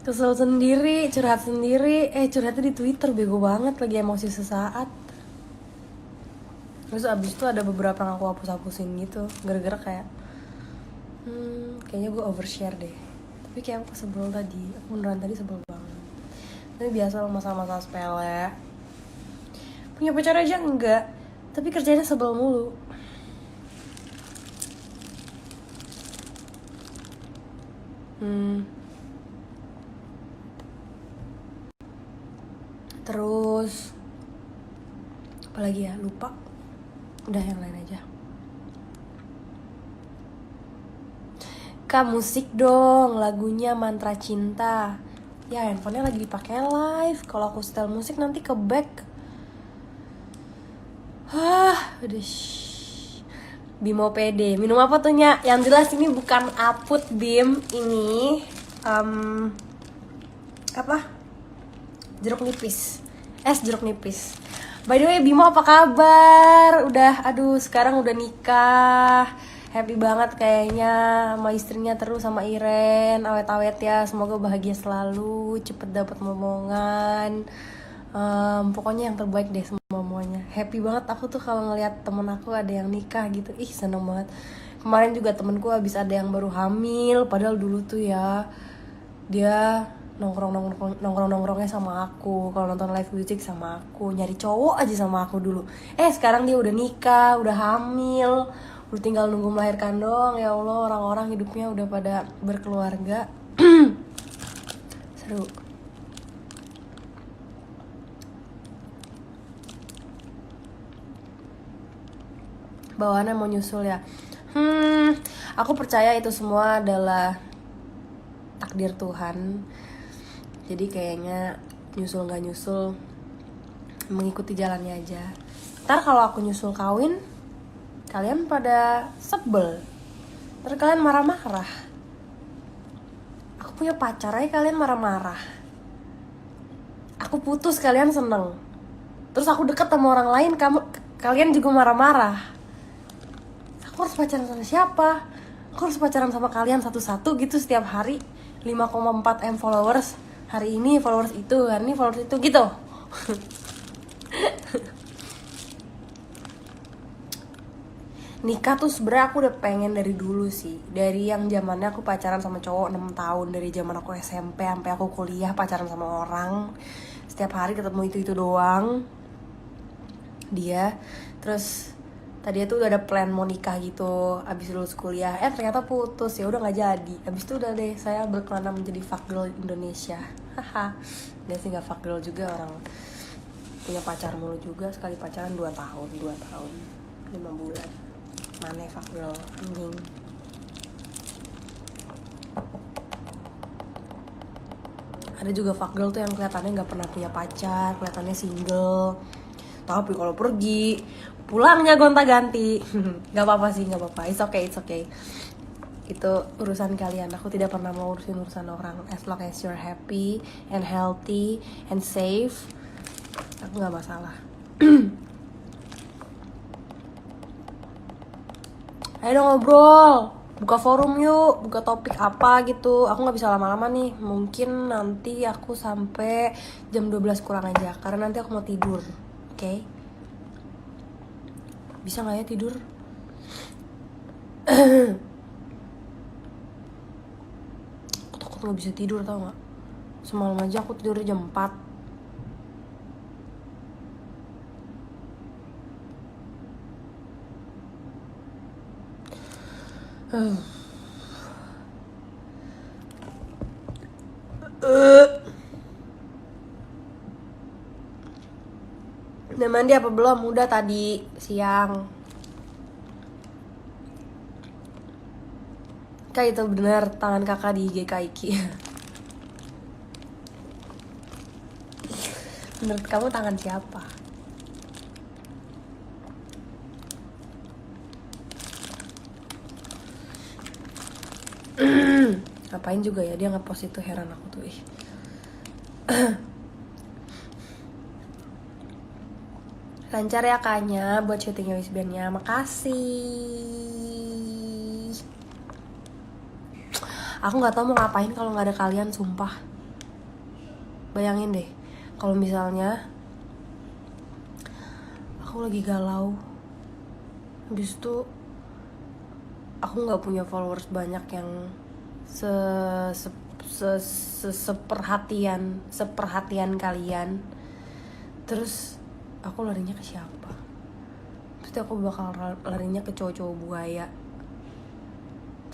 Kesel sendiri, curhat sendiri. Curhatnya di Twitter, bego banget, lagi emosi sesaat. Terus abis itu ada beberapa yang aku hapus-hapusin gitu, gara-gara kayak kayaknya gue overshare deh. Tapi kayak aku sebel tadi, aku beneran tadi sebel banget. Tapi biasa masalah-masalah sepele. Punya pacar aja enggak, tapi kerjanya sebel mulu. Terus apalagi ya, lupa. Udah yang lain aja. Kak, musik dong, lagunya Mantra Cinta. Ya, handphonenya lagi dipakai live. Kalau aku setel musik nanti ke back. Udah. Bimo PD. Minum apa tuh, Nya? Yang jelas ini bukan aput, Bim. Ini apa? Jeruk nipis. Es jeruk nipis. By the way, Bimo apa kabar? Sekarang udah nikah. Happy banget kayaknya sama istrinya, terus sama Iren. Awet-awet ya, semoga bahagia selalu, cepet dapet momongan. Pokoknya yang terbaik deh semuanya. Happy banget aku tuh kalau ngeliat temen aku ada yang nikah gitu. Ih, seneng banget. Kemarin juga temenku habis ada yang baru hamil. Padahal dulu tuh ya, dia nongkrongnya sama aku, kalau nonton live music sama aku, nyari cowok aja sama aku dulu. Sekarang dia udah nikah, udah hamil, udah tinggal nunggu melahirkan doang. Ya Allah, orang-orang hidupnya udah pada berkeluarga. Seru. Bawaannya mau nyusul ya. Aku percaya itu semua adalah takdir Tuhan. Jadi kayaknya nyusul gak nyusul, mengikuti jalannya aja. Ntar kalau aku nyusul kawin, kalian pada sebel, ntar kalian marah-marah. Aku punya pacar aja kalian marah-marah. Aku putus kalian seneng. Terus aku deket sama orang lain, kalian juga marah-marah. Aku harus pacaran sama siapa? Aku harus pacaran sama kalian satu-satu gitu setiap hari. 5,4 M followers. Hari ini followers itu, hari ini followers itu gitu. Nikah tuh sebenarnya aku udah pengen dari dulu sih. Dari yang zamannya aku pacaran sama cowok 6 tahun. Dari zaman aku SMP sampai aku kuliah pacaran sama orang. Setiap hari ketemu itu doang. Dia. Terus tadi tuh udah ada plan mau nikah gitu abis lulus kuliah. Ternyata putus, ya udah nggak jadi. Abis itu udah deh saya berkelana menjadi fuck girl Indonesia. Haha. Dia sih nggak fuck girl juga, orang punya pacar mulu juga. Sekali pacaran 2 tahun 5 bulan. Mana fuck girl, anjing. Ada juga fuck girl tuh yang kelihatannya nggak pernah punya pacar, kelihatannya single, tapi kalau pergi pulangnya gonta-ganti. Gak apa-apa sih, gak apa-apa, it's okay. Itu urusan kalian, aku tidak pernah mau urusan orang. As long as you're happy and healthy and safe, aku gak masalah. Ayo dong ngobrol, buka forum yuk, buka topik apa gitu. Aku gak bisa lama-lama nih, mungkin nanti aku sampai jam 12 kurang aja, karena nanti aku mau tidur. Oke? Bisa gak ya tidur? Aku takut gak bisa tidur, tau gak? Semalam aja aku tidur jam 4. Udah mandi apa belum? Udah tadi siang. Kak, itu bener tangan kakak di IG Kaiki. Menurut kamu tangan siapa? Ngapain juga ya dia ngepost itu, heran aku tuh. Lancar ya kaknya buat syutingnya wisbandnya, makasih. Aku nggak tahu mau ngapain kalau nggak ada kalian, sumpah. Bayangin deh kalau misalnya aku lagi galau, habis itu aku nggak punya followers banyak yang seperhatian kalian, terus aku larinya ke siapa? Pasti aku bakal larinya ke cowok-cowok buaya.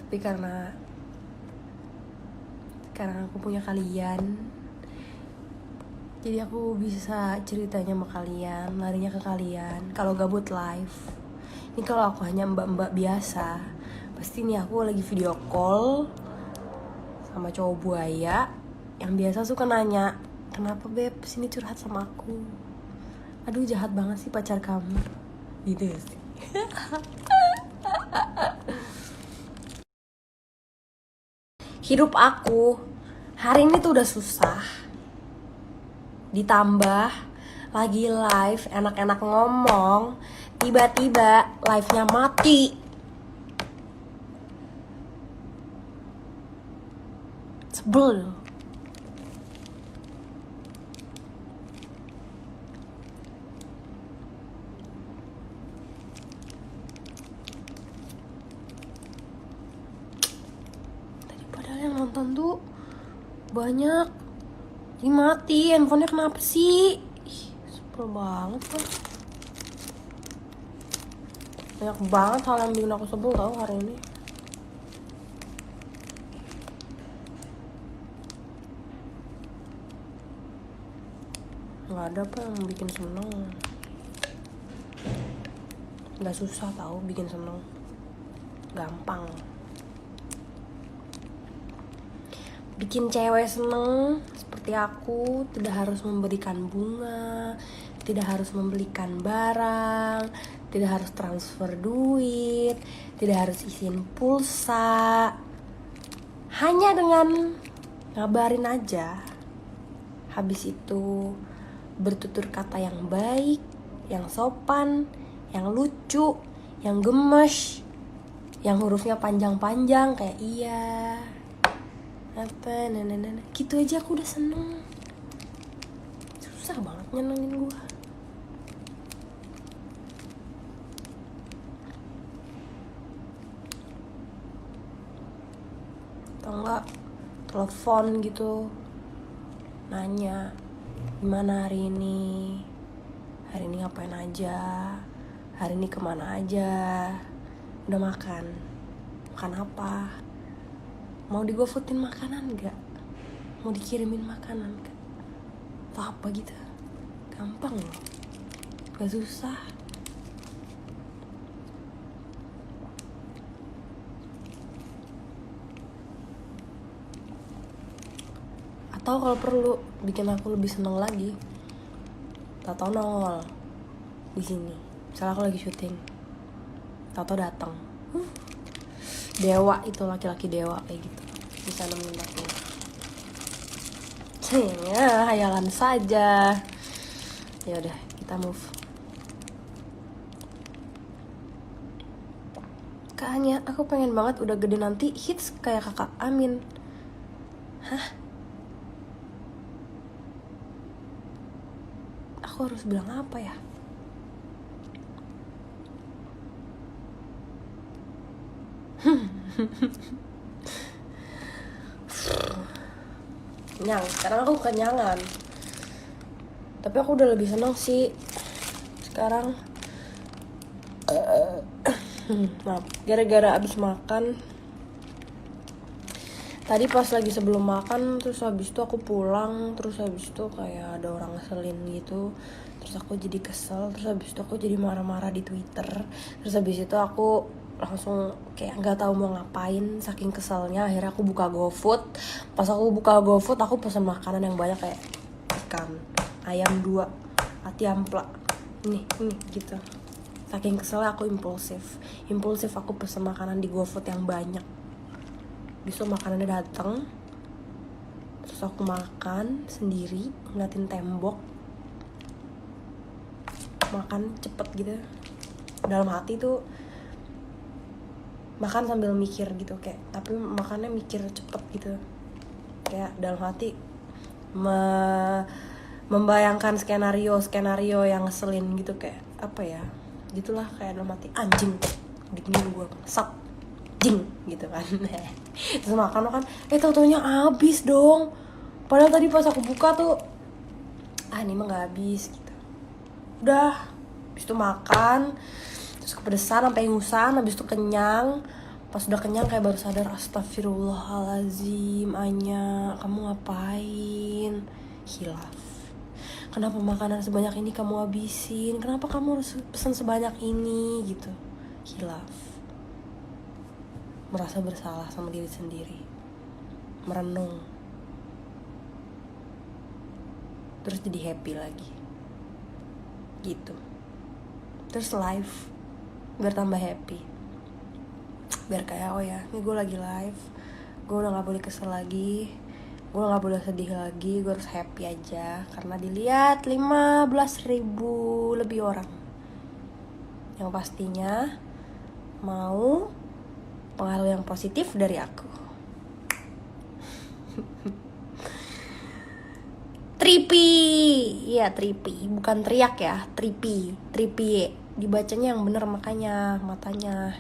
Tapi karena aku punya kalian, jadi aku bisa ceritanya sama kalian, larinya ke kalian. Kalau gabut live. Ini kalau aku hanya mbak-mbak biasa, pasti nih aku lagi video call sama cowok buaya yang biasa suka nanya, kenapa beb sini curhat sama aku. Aduh jahat banget sih pacar kamu. Gitu sih. Hidup aku hari ini tuh udah susah, ditambah lagi live enak-enak ngomong, tiba-tiba live-nya mati. Sebel. Tadi padahal yang nonton tuh banyak, ini mati. Handphonenya kenapa sih? Ih, sebel banget kan. Banyak banget hal yang bikin aku sebel tau hari ini. Gak ada apa yang bikin seneng. Gak susah tau bikin seneng, gampang. Bikin cewek seneng seperti aku tidak harus memberikan bunga, tidak harus membelikan barang, tidak harus transfer duit, tidak harus isiin pulsa. Hanya dengan ngabarin aja. Habis itu bertutur kata yang baik, yang sopan, yang lucu, yang gemes, yang hurufnya panjang-panjang kayak iya, apa, nah. Gitu aja aku udah seneng. Susah banget nyenengin gue. Atau enggak telepon gitu, nanya gimana hari ini ngapain aja, hari ini kemana aja, udah makan apa, mau digofoodin makanan gak, mau dikirimin makanan gak, atau apa gitu. Gampang loh, gak susah. Atau kalau perlu bikin aku lebih seneng lagi, tato nongol di sini. Misalnya aku lagi syuting, tato datang. Dewa itu, laki-laki dewa kayak gitu, bisa nemenin aku. Ya, hayalan saja. Ya udah, kita move. Kayaknya aku pengen banget udah gede nanti hits kayak kakak Amin. Hah? Aku harus bilang apa ya? Kenyang, sekarang aku kenyangan. Tapi aku udah lebih seneng sih sekarang. Maaf, gara-gara abis makan. Tadi pas lagi sebelum makan, terus habis itu aku pulang, terus habis itu kayak ada orang ngeselin gitu. Terus aku jadi kesel, terus habis itu aku jadi marah-marah di Twitter. Terus habis itu aku langsung kayak nggak tahu mau ngapain, saking keselnya. Akhirnya aku buka GoFood. Pas aku buka GoFood, aku pesan makanan yang banyak kayak ikan, ayam 2, ati ampla. Ini gitu. Saking keselnya aku impulsif aku pesan makanan di GoFood yang banyak. Besok makanannya datang, terus aku makan sendiri ngeliatin tembok, makan cepet gitu. Dalam hati tuh makan sambil mikir gitu, kayak tapi makannya mikir cepet gitu. Kayak dalam hati membayangkan skenario yang ngeselin gitu, kayak apa ya, gitulah, kayak dalam hati anjing dingin gue sak jing gitu kan. Terus makan tau-taunya habis dong, padahal tadi pas aku buka tuh ini mah nggak habis gitu. Udah habis itu makan terus kepedesan sampai ingusan, habis itu kenyang. Pas udah kenyang kayak baru sadar, astagfirullahaladzim, Anya kamu ngapain? Hilaf. Kenapa makanan sebanyak ini kamu habisin? Kenapa kamu harus pesan sebanyak ini gitu? Hilaf. Merasa bersalah sama diri sendiri. Merenung. Terus jadi happy lagi. Gitu. Terus live biar tambah happy. Biar kayak oh ya, ini gue lagi live. Gue udah gak boleh kesel lagi. Gue gak boleh sedih lagi, gue harus happy aja. Karena dilihat 15.000 lebih orang, yang pastinya mau pengaruh yang positif dari aku. Tripi, iya tripi, bukan teriak ya, tripi, dibacanya yang bener makanya matanya.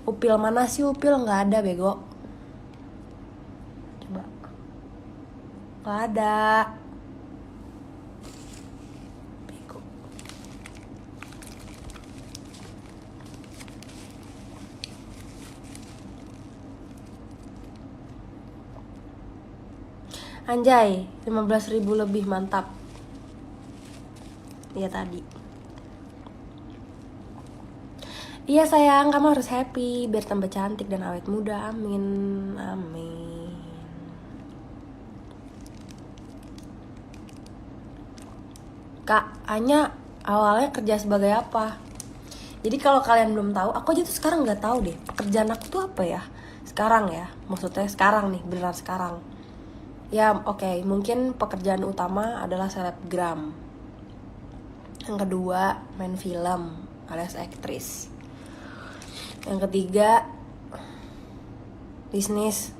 Upil mana sih upil? Nggak ada bego. Coba, nggak ada. Bego. Anjay, 15.000 lebih, mantap. Iya tadi. Iya sayang, kamu harus happy biar tambah cantik dan awet muda. Amin, amin. Kak Anya awalnya kerja sebagai apa? Jadi kalau kalian belum tahu, aku aja tuh sekarang nggak tahu deh pekerjaan aku tuh apa ya. Sekarang ya, maksudnya sekarang nih, beneran sekarang. Ya oke, mungkin pekerjaan utama adalah selebgram. Yang kedua, main film alias aktris. Yang ketiga, bisnis.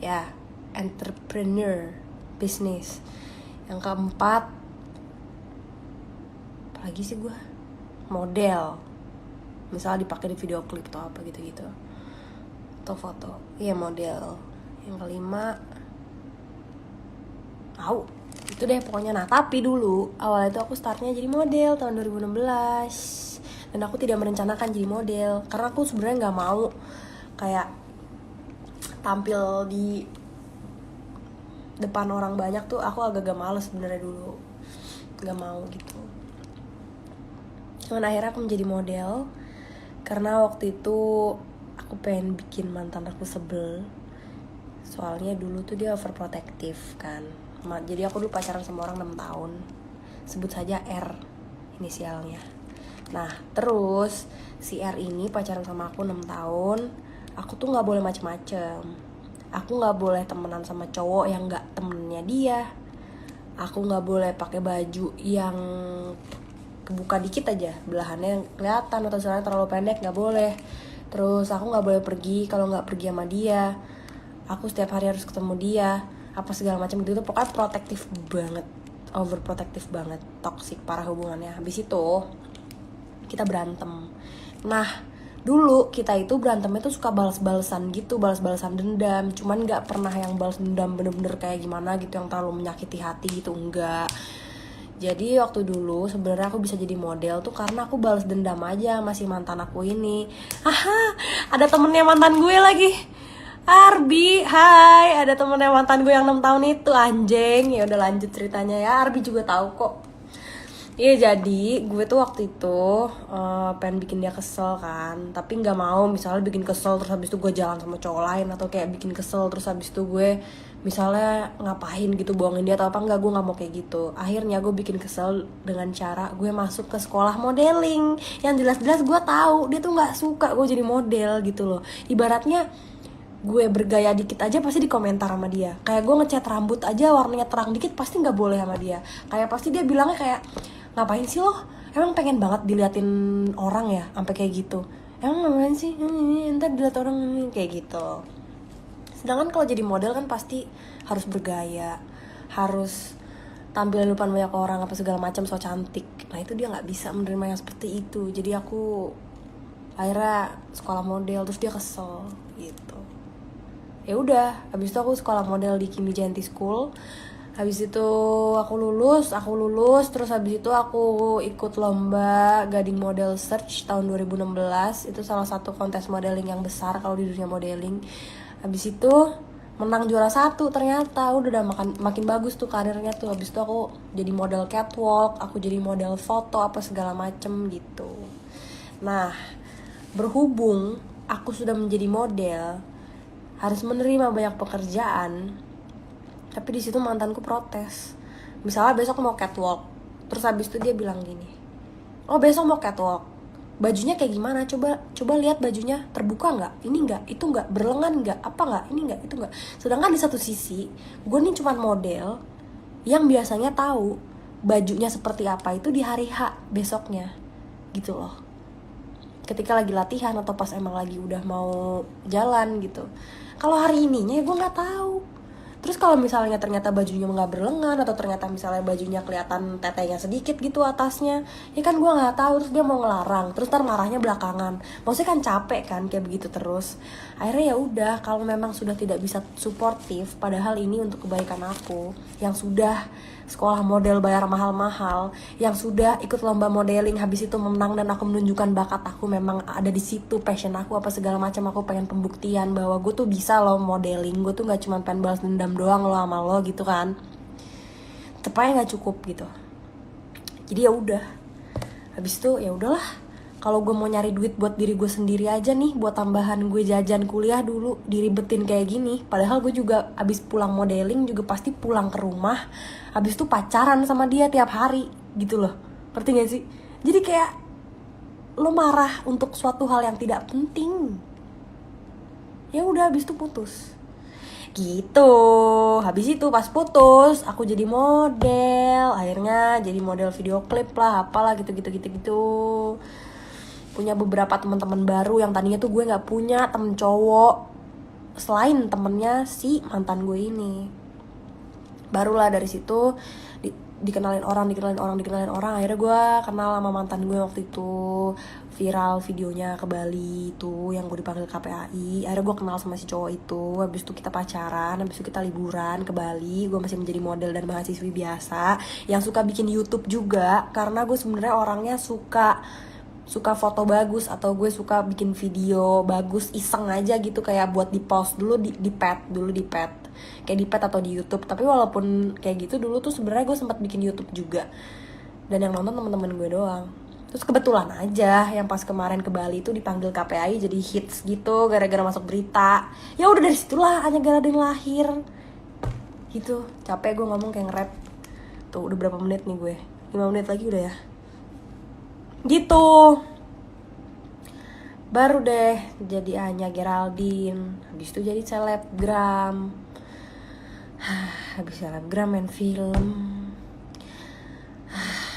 Ya, entrepreneur, bisnis. Yang keempat, apa lagi sih gue? Model. Misalnya dipakai di video klip atau apa gitu-gitu. Atau foto. Iya, model. Yang kelima, itu deh pokoknya. Nah tapi dulu awalnya itu aku startnya jadi model tahun 2016. Dan aku tidak merencanakan jadi model karena aku sebenarnya nggak mau kayak tampil di depan orang banyak tuh. Aku agak-agak males sebenarnya dulu, nggak mau gitu. Cuman akhirnya aku menjadi model karena waktu itu aku pengen bikin mantan aku sebel. Soalnya dulu tuh dia overprotective kan. Jadi aku dulu pacaran sama orang 6 tahun. Sebut saja R inisialnya. Nah terus si R ini pacaran sama aku 6 tahun. Aku tuh gak boleh macem-macem. Aku gak boleh temenan sama cowok yang gak temennya dia. Aku gak boleh pakai baju yang kebuka dikit aja, belahannya kelihatan atau celana terlalu pendek, gak boleh. Terus aku gak boleh pergi kalau gak pergi sama dia. Aku setiap hari harus ketemu dia, apa segala macam gitu. Pokoknya protektif banget, overprotective banget, toxic parah hubungannya. Habis itu kita berantem. Nah dulu kita itu berantemnya tuh suka balas-balasan gitu, balas-balasan dendam. Cuman nggak pernah yang balas dendam bener-bener kayak gimana gitu yang terlalu menyakiti hati gitu, enggak. Jadi waktu dulu sebenarnya aku bisa jadi model tuh karena aku balas dendam aja masih mantan aku ini. Haha, ada temennya mantan gue lagi. Arbi, hai, ada temennya mantan gue yang 6 tahun itu, anjing. Ya udah lanjut ceritanya ya, Arbi juga tahu kok. Iya jadi gue tuh waktu itu pengen bikin dia kesel kan, tapi nggak mau misalnya bikin kesel terus habis itu gue jalan sama cowok lain, atau kayak bikin kesel terus habis itu gue misalnya ngapain gitu, bohongin dia atau apa. Enggak, gue nggak mau kayak gitu. Akhirnya gue bikin kesel dengan cara gue masuk ke sekolah modeling yang jelas-jelas gue tahu dia tuh nggak suka gue jadi model gitu loh. Ibaratnya gue bergaya dikit aja pasti dikomentar sama dia. Kayak gue ngecat rambut aja warnanya terang dikit pasti nggak boleh sama dia. Kayak pasti dia bilangnya kayak, ngapain sih lo? Emang pengen banget diliatin orang ya sampai kayak gitu? Emang ngapain sih? Ntar dilihat orang kayak gitu. Sedangkan kalau jadi model kan pasti harus bergaya, harus tampil di depan banyak orang apa segala macam so cantik. Nah itu dia nggak bisa menerima yang seperti itu. Jadi aku akhirnya sekolah model, terus dia kesel gitu. Ya udah, habis itu aku sekolah model di Kimi Jayanti School. Habis itu aku lulus, terus habis itu aku ikut lomba Gading Model Search tahun 2016. Itu salah satu kontes modeling yang besar kalau di dunia modeling. Habis itu menang juara 1 ternyata. Udah makin bagus tuh karirnya tuh. Habis itu aku jadi model catwalk, aku jadi model foto apa segala macem gitu. Nah, berhubung aku sudah menjadi model, harus menerima banyak pekerjaan. Tapi di situ mantanku protes. Misalnya besok mau catwalk, terus habis itu dia bilang gini, oh besok mau catwalk, bajunya kayak gimana? Coba lihat bajunya, terbuka nggak? Ini nggak, itu nggak, berlengan nggak? Apa nggak? Ini nggak, itu nggak. Sedangkan di satu sisi, gue nih cuma model yang biasanya tahu bajunya seperti apa itu di hari H besoknya, gitu loh. Ketika lagi latihan atau pas emang lagi udah mau jalan gitu. Kalau hari ininya ya gue nggak tahu. Terus kalau misalnya ternyata bajunya nggak berlengan atau ternyata misalnya bajunya kelihatan tetenya sedikit gitu atasnya, ya kan gue nggak tahu. Terus dia mau ngelarang, terus ntar marahnya belakangan. Maksudnya kan capek kan kayak begitu terus. Akhirnya ya udah, kalau memang sudah tidak bisa suportif, padahal ini untuk kebaikan aku yang sudah sekolah model bayar mahal-mahal, yang sudah ikut lomba modeling habis itu menang dan aku menunjukkan bakat aku memang ada di situ, passion aku apa segala macam. Aku pengen pembuktian bahwa gue tuh bisa loh modeling, gue tuh nggak cuma pengen balas dendam doang lo sama lo gitu kan. Tepatnya nggak cukup gitu. Jadi ya udah, habis itu ya udahlah, kalau gue mau nyari duit buat diri gue sendiri aja nih, buat tambahan gue jajan kuliah dulu, diribetin kayak gini. Padahal gue juga abis pulang modeling juga pasti pulang ke rumah, abis itu pacaran sama dia tiap hari gitu loh. Ngerti gak sih? Jadi kayak lo marah untuk suatu hal yang tidak penting. Ya udah, abis itu putus. Gitu. Habis itu pas putus, aku jadi model. Akhirnya jadi model video klip lah, apalah gitu. Punya beberapa teman-teman baru yang tadinya tuh gue nggak punya temen cowok selain temennya si mantan gue ini. Barulah dari situ dikenalin orang. Akhirnya gue kenal sama mantan gue waktu itu, viral videonya ke Bali tuh yang gue dipanggil KPAI. Akhirnya gue kenal sama si cowok itu. Habis itu kita pacaran, habis itu kita liburan ke Bali. Gue masih menjadi model dan mahasiswi biasa yang suka bikin YouTube juga, karena gue sebenarnya orangnya suka foto bagus, atau gue suka bikin video bagus iseng aja gitu, kayak buat di post dulu di pet kayak di pet atau di YouTube. Tapi walaupun kayak gitu dulu tuh sebenarnya gue sempat bikin YouTube juga, dan yang nonton teman-teman gue doang. Terus kebetulan aja yang pas kemarin ke Bali itu dipanggil KPAI jadi hits gitu gara-gara masuk berita. Ya udah dari situlah Anya Galadin lahir gitu. Capek gue ngomong kayak nge-rap. Tuh udah berapa menit nih gue? 5 menit lagi udah ya. Gitu. Baru deh jadi Anya Geraldine. Habis itu jadi selebgram. Habis selebgram main film.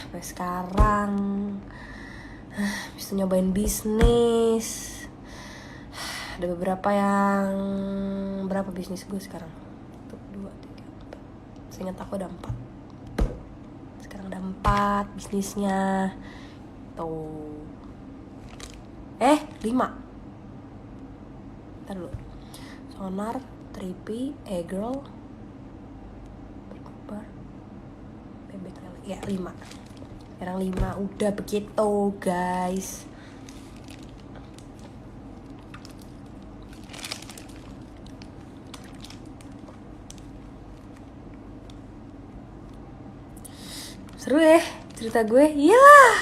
Sampai sekarang. Habis itu nyobain bisnis. Ada beberapa yang... Berapa bisnis gue sekarang? 1, 2, 3, 4. Seingat aku ada 4. Sekarang ada 4 bisnisnya. Tuh. 5. Ntar dulu. Sonar, 3P, E-Girl, Berkobar, Bebek Lele. Ya 5. Sekarang 5. Udah begitu guys. Seru ya cerita gue. Yalah,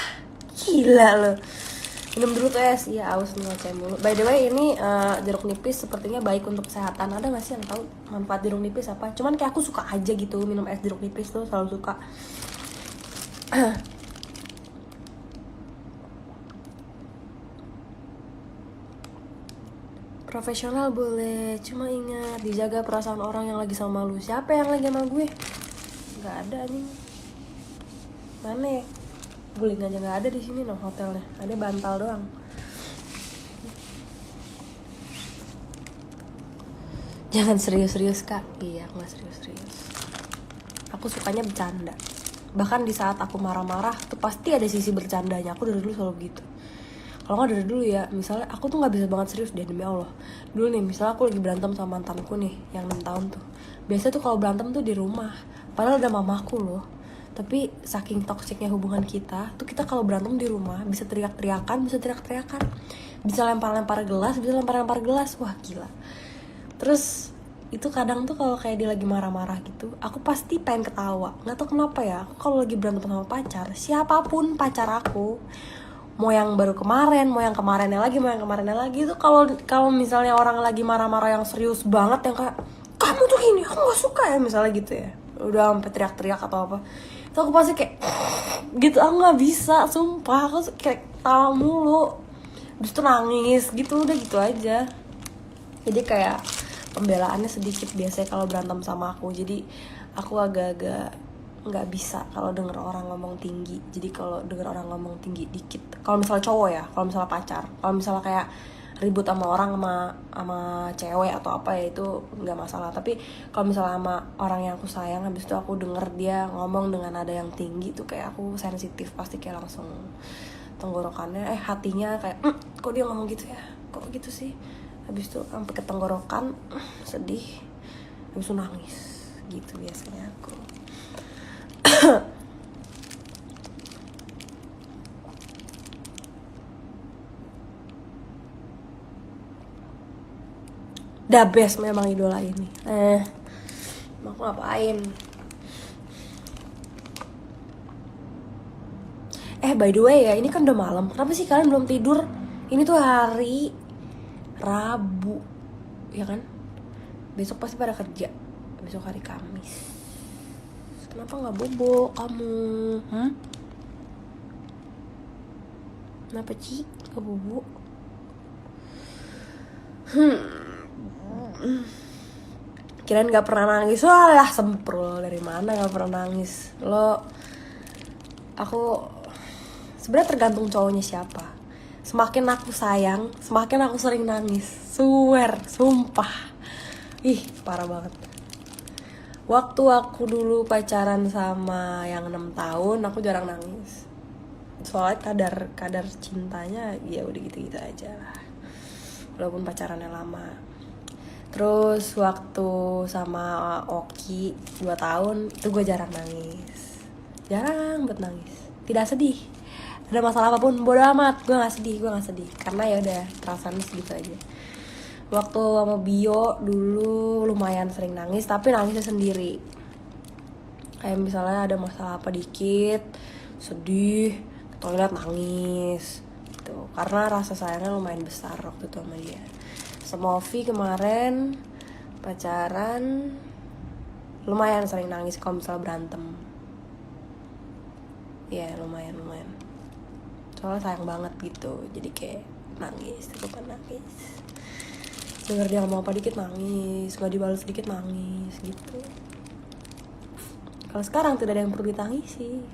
gila loh. Minum dulu tuh es. Iya, aus nih ngoceh mulu. By the way, ini jeruk nipis sepertinya baik untuk kesehatan. Ada gak sih yang tahu manfaat jeruk nipis apa? Cuman kayak aku suka aja gitu minum es jeruk nipis tuh, selalu suka. Profesional boleh, cuma ingat dijaga perasaan orang yang lagi sama lu. Siapa yang lagi sama gue? Gak ada nih. Mana ya? Guling aja nggak ada di sini loh hotelnya, ada bantal doang. Jangan serius-serius kak. Iya, aku nggak serius-serius. Aku sukanya bercanda. Bahkan di saat aku marah-marah tuh pasti ada sisi bercandanya. Aku dari dulu selalu gitu. Kalau nggak dari dulu ya, misalnya aku tuh nggak bisa banget serius deh, demi Allah. Dulu nih, misalnya aku lagi berantem sama mantanku nih, yang 6 tahun tuh. Biasanya tuh kalau berantem tuh di rumah, padahal ada mamaku loh. Tapi saking toksiknya hubungan kita, tuh kita kalau berantem di rumah bisa teriak-teriakan, bisa lempar-lempar gelas, bisa lempar-lempar gelas, wah gila. Terus itu kadang tuh kalau kayak dia lagi marah-marah gitu, aku pasti pengen ketawa. Nggak tahu kenapa ya, aku kalau lagi berantem sama pacar, siapapun pacar aku, mau yang baru kemarin, mau yang kemarinnya lagi itu kalau misalnya orang lagi marah-marah yang serius banget yang kayak kamu tuh gini, aku nggak suka ya misalnya gitu ya, udah sampai teriak-teriak atau apa, itu aku pasti kayak gitu, aku nggak bisa, sumpah aku kayak tawa mulu, terus tuh nangis gitu, udah gitu aja. Jadi kayak pembelaannya sedikit biasanya kalau berantem sama aku, jadi aku agak-agak nggak bisa kalau denger orang ngomong tinggi. Jadi kalau denger orang ngomong tinggi dikit, kalau misalnya cowok ya, kalau misalnya pacar, kalau misalnya kayak ribut sama orang, sama cewek atau apa ya, itu nggak masalah. Tapi kalau misalnya sama orang yang aku sayang, habis itu aku denger dia ngomong dengan nada yang tinggi tuh kayak aku sensitif, pasti kayak langsung tenggorokannya hatinya kayak kok dia ngomong gitu ya, kok gitu sih, habis itu sampai ke tenggorokan, sedih, habis itu nangis gitu biasanya aku. The best memang idola ini. Aku ngapain? By the way ya, ini kan udah malam. Kenapa sih kalian belum tidur? Ini tuh hari Rabu, ya kan? Besok pasti pada kerja. Besok hari Kamis. Kenapa nggak bobo kamu? Kenapa Ci? Nggak bobo? Kirain nggak pernah nangis. Walah semprul, dari mana nggak pernah nangis? Aku sebenarnya tergantung cowoknya siapa. Semakin aku sayang, semakin aku sering nangis. Swear, sumpah. Ih, parah banget. Waktu aku dulu pacaran sama yang 6 tahun, aku jarang nangis. Soalnya kadar cintanya ya udah gitu-gitu aja lah. Walaupun pacarannya lama. Terus waktu sama Oki 2 tahun, itu gue jarang nangis. Jarang buat nangis. Tidak sedih. Ada masalah apapun, bodo amat, gue gak sedih. Karena ya udah, perasaannya segitu aja. Waktu sama Bio dulu lumayan sering nangis, tapi nangisnya sendiri. Kayak misalnya ada masalah apa dikit, sedih, ke toilet nangis gitu. Karena rasa sayangnya lumayan besar waktu itu sama dia. Sama Ovi kemarin pacaran lumayan sering nangis kalau misalnya berantem. Ya lumayan. Soalnya sayang banget gitu, jadi kayak nangis, bukan nangis. Dengar dia ngomong apa dikit nangis, gak dibalas dikit nangis gitu. Kalau sekarang tidak ada yang perlu ditangisi.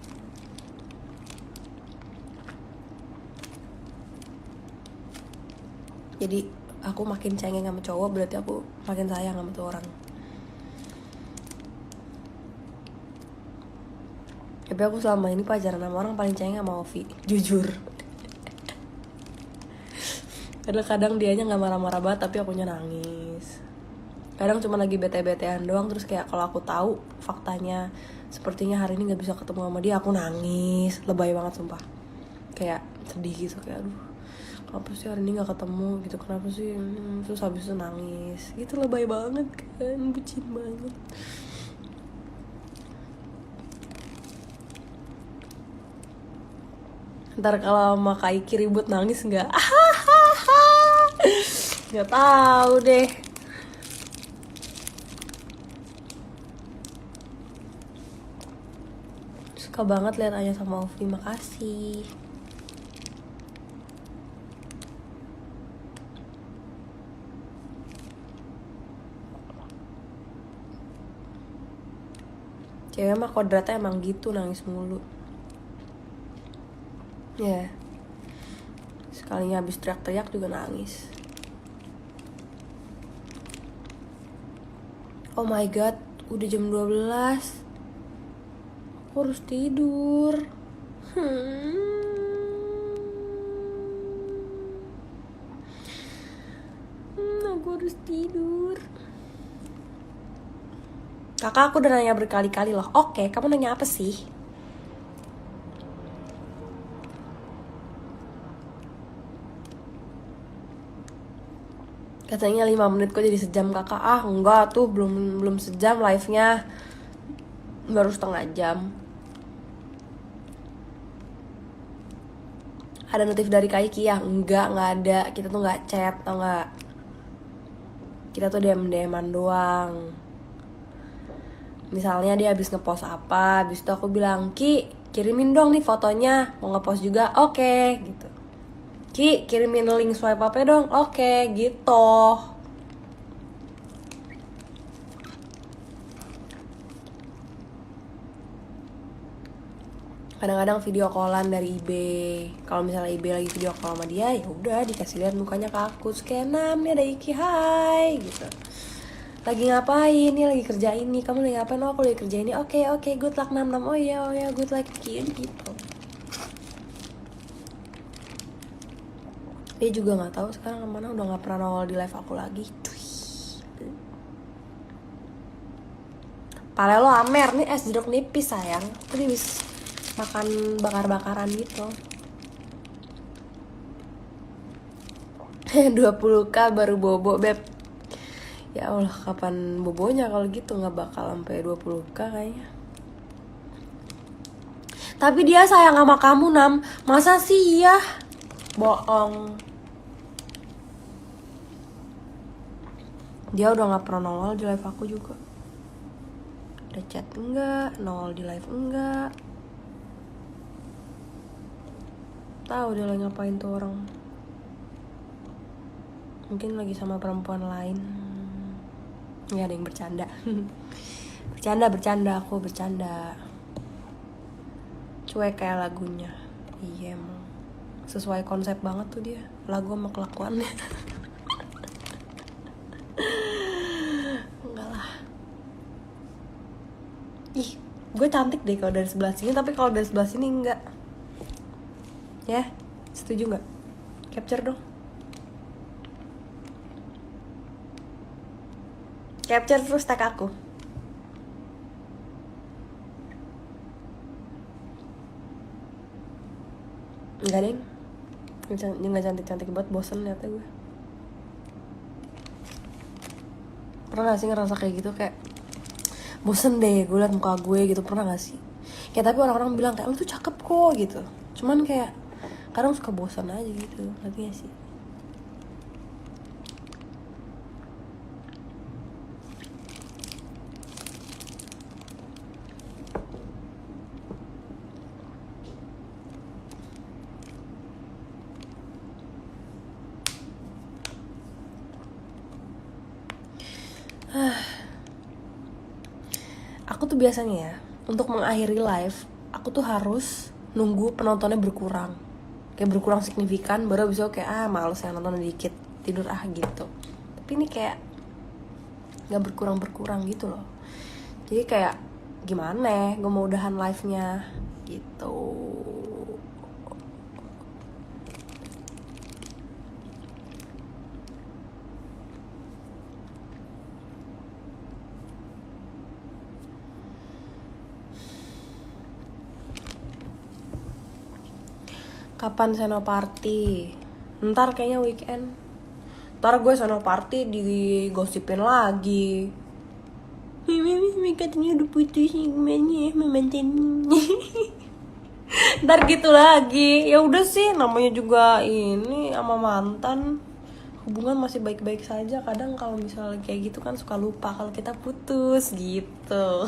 Jadi aku makin cengeng sama cowok, berarti aku makin sayang sama tuh orang. Tapi aku selama ini pacaran sama orang paling cengeng sama Ovi, jujur. Kadang dianya gak marah-marah banget, tapi akunya nangis. Kadang cuma lagi bete-betean doang, terus kayak kalau aku tahu faktanya sepertinya hari ini gak bisa ketemu sama dia, aku nangis. Lebay banget sumpah. Kayak sedih gitu, kayak aduh, kenapa sih hari ini gak ketemu gitu, kenapa sih, terus habis itu nangis gitu. Lebay banget kan, bucin banget. Ntar kalau sama Kak Iki ribut nangis nggak? Nggak tahu deh. Suka banget lihat Anya sama Ovi, makasih. Cewek mah kodratnya emang gitu, nangis mulu. Ya, sekalinya habis teriak-teriak juga nangis. Oh my god, udah jam 12. Aku harus tidur. Aku harus tidur. Kakak, aku udah nanya berkali-kali loh. Oke, kamu nanya apa sih? Katanya 5 menit kok jadi sejam, kakak. Ah enggak tuh, belum sejam live-nya, baru setengah jam. Ada notif dari Kaiki ya? Enggak ada. Kita tuh nggak chat, tau nggak? Kita tuh DM-an doang. Misalnya dia habis ngepost apa, habis itu aku bilang, Ki, kirimin dong nih fotonya, mau ngepost juga, oke, gitu. Ki, kirimin link swipe apa dong, oke, gitu. Kadang-kadang video callan dari IB. Kalau misalnya IB lagi video call sama dia, ya udah dikasih lihat mukanya ke aku. Skenam nih ada Iki, hai gitu. Lagi ngapain nih, lagi kerja ini, kamu lagi ngapain? Oh, aku lagi kerja ini. Oke, good luck 66. Oh ya good luck Iki gitu. Dia juga nggak tahu sekarang kemana, udah nggak pernah nongol di live aku lagi. Pale lo amer nih, es jeruk nipis sayang. Tadi bis makan bakar-bakaran gitu. 20k baru bobo, beb. Ya Allah, kapan bobonya kalau gitu, nggak bakal sampai 20k kayaknya. Tapi dia sayang sama kamu, Nam. Masa sih ya? Bohong. Dia udah nggak pernah nongol di live aku juga. Udah chat enggak, nongol di live enggak. Tahu dia lagi ngapain tuh orang. Mungkin lagi sama perempuan lain. Nggak ada yang bercanda. bercanda, aku bercanda. Cuek kayak lagunya. Iya emang. Sesuai konsep banget tuh dia. Lagu sama kelakuannya. Enggak lah. Ih, gue cantik deh kalau dari sebelah sini, tapi kalau dari sebelah sini enggak. Ya, setuju nggak? Capture dong. Capture terus tag aku. Enggak deh. Nggak cantik-cantik banget, bosen liatnya gue. Pernah gak sih ngerasa kayak gitu, kayak bosen deh gue liat muka gue gitu, pernah gak sih? Ya tapi orang-orang bilang kayak, lu tuh cakep kok gitu. Cuman kayak kadang suka bosan aja gitu, ngerti gak sih? Aku tuh biasanya ya, untuk mengakhiri live, aku tuh harus nunggu penontonnya berkurang. Kayak berkurang signifikan, baru abis itu kayak, males ya nonton dikit, tidur gitu. Tapi ini kayak gak berkurang-berkurang gitu loh. Jadi kayak, gimana ya, gue mau udahan live-nya gitu. Kapan senoparty? Ntar kayaknya weekend. Ntar gue senoparty digosipin lagi. Mimi katanya udah putus gimana ya mantannya. Ntar gitu lagi. Ya udah sih, namanya juga ini sama mantan. Hubungan masih baik-baik saja. Kadang kalau misalnya kayak gitu kan suka lupa kalau kita putus gitu.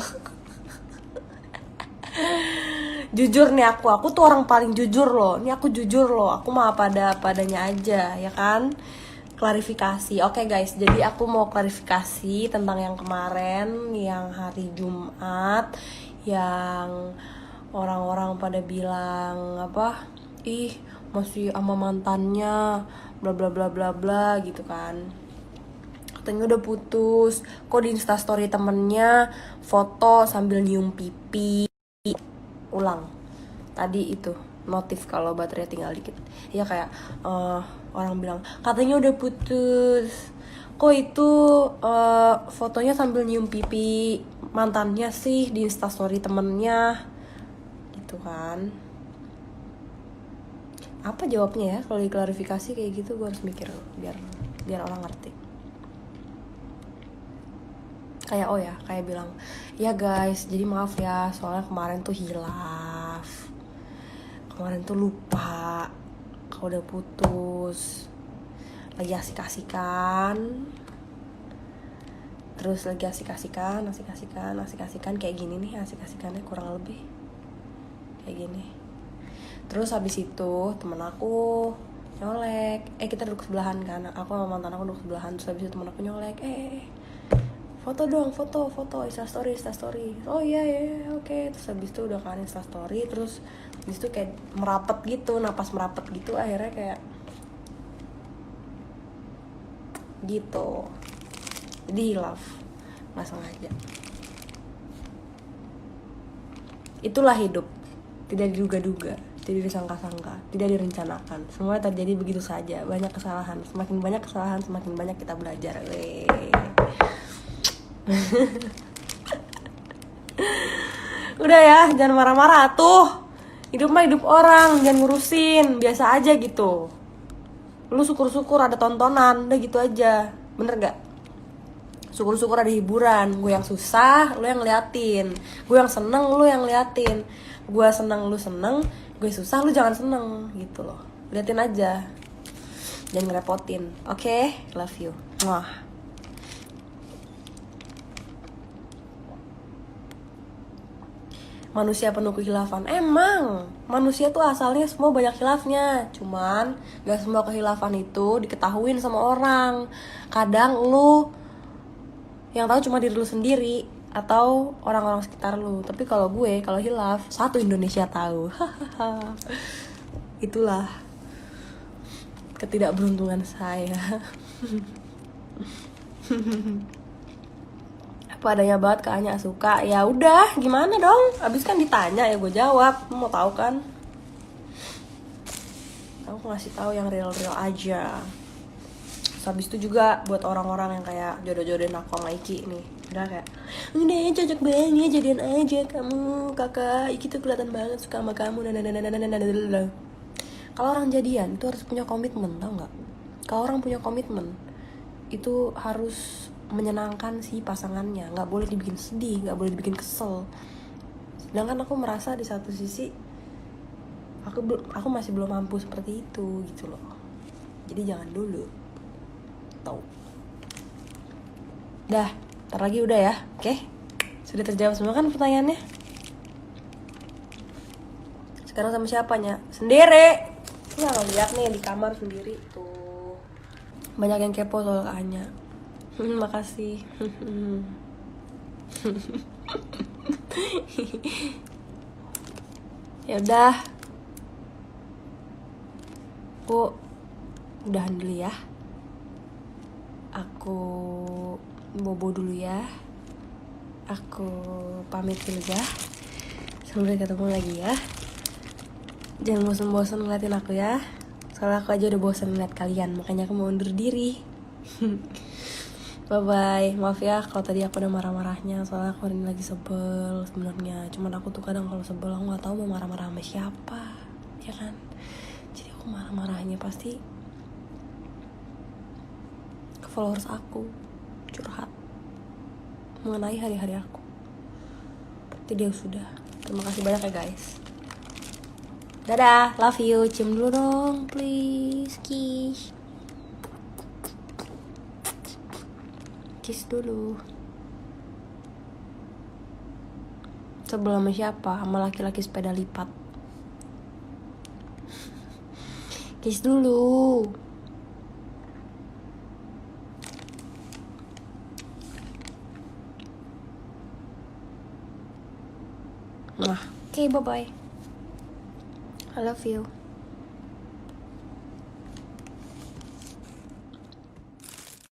Jujur nih aku tuh orang paling jujur loh. Ini aku jujur loh, aku mah padanya aja, ya kan? Klarifikasi, oke guys, jadi aku mau klarifikasi tentang yang kemarin, yang hari Jumat, yang orang-orang pada bilang apa, ih masih sama mantannya, bla bla bla bla bla gitu kan. Katanya udah putus, kok di instastory temennya foto sambil nyium pipi. ulang tadi itu notif kalau baterai tinggal dikit. Ya kayak orang bilang katanya udah putus, kok itu fotonya sambil nyium pipi mantannya sih di instastory temennya gitu kan. Apa jawabnya ya kalau diklarifikasi kayak gitu? Gue harus mikir biar orang ngerti. Kayak kayak bilang ya guys, jadi maaf ya soalnya kemarin tuh hilaf, kemarin tuh lupa kalau udah putus, lagi asik-asikan, terus lagi asik-asikan kayak gini nih, asik-asikannya kurang lebih kayak gini. Terus habis itu temen aku nyolek, kita duduk sebelahan kan, aku sama mantan aku duduk sebelahan. Terus habis itu temen aku nyolek, foto dong, foto instastory. Oh iya oke. Terus habis itu udah kan instastory, terus habis itu kayak merapet gitu, napas merapet gitu, akhirnya kayak gitu. Jadi hilaf, nggak sengaja. Itulah hidup, tidak diduga-duga, tidak disangka-sangka, tidak direncanakan. Semua terjadi begitu saja. Banyak kesalahan, semakin banyak kesalahan semakin banyak kita belajar. Udah ya, jangan marah-marah tuh. Hidup mah hidup orang, jangan ngurusin, biasa aja gitu. Lu syukur-syukur ada tontonan, udah gitu aja. Bener gak? Syukur-syukur ada hiburan. Gue yang susah, lu yang ngeliatin. Gue yang seneng, lu yang ngeliatin. Gue seneng, lu seneng. Gue susah, lu jangan seneng gitu loh. Liatin aja, jangan ngerepotin. Oke? Love you. Mwah. Manusia penuh kehilafan. Emang manusia tuh asalnya semua banyak khilafnya, cuman gak semua kehilafan itu diketahuin sama orang. Kadang lu yang tahu cuma diri lu sendiri atau orang-orang sekitar lu. Tapi kalau gue, kalau hilaf, satu Indonesia tahu. Itulah ketidakberuntungan saya. Apa adanya banget, Kak Anya suka. Ya udah, gimana dong? Abis kan ditanya ya gue jawab. Mau tahu kan? Aku ngasih tahu yang real-real aja. Terus habis itu juga buat orang-orang yang kayak jodoh-jodohin aku sama Iki nih. Udah kayak, udah cocok banget, jadian aja kamu, kakak. Iki tuh kelihatan banget suka sama kamu. Kalau orang jadian itu harus punya komitmen, tau nggak? Kalau orang punya komitmen itu harus menyenangkan si pasangannya, nggak boleh dibikin sedih, nggak boleh dibikin kesel. Sedangkan aku merasa di satu sisi aku masih belum mampu seperti itu gitu loh. Jadi jangan dulu, tau. Dah, ntar lagi udah ya, oke? Sudah terjawab semua kan pertanyaannya? Sekarang sama siapanya? Sendiri. Nah, lihat nih di kamar sendiri tuh. Banyak yang kepo soal Kak Anya. Makasih. Ya udah, aku udahan dulu ya. Aku bobo dulu ya. Aku pamit dulu ya. Sampai ketemu lagi ya. Jangan bosan-bosan ngeliatin aku ya. Soalnya aku aja udah bosan ngeliat kalian, makanya aku mau undur diri. Bye-bye. Maaf ya kalau tadi aku udah marah-marahnya, soalnya aku ini lagi sebel sebenarnya. Cuman aku tuh kadang kalau sebel aku gak tahu mau marah-marah sama siapa, ya kan? Jadi aku marah-marahnya pasti ke followers aku, curhat mengenai hari-hari aku. Jadi sudah. Terima kasih banyak ya guys. Dadah, love you. Cium dulu dong, please. Kiss dulu. Sebel sama siapa? Sama laki-laki sepeda lipat. Kiss dulu. Nah, oke, bye-bye. I love you.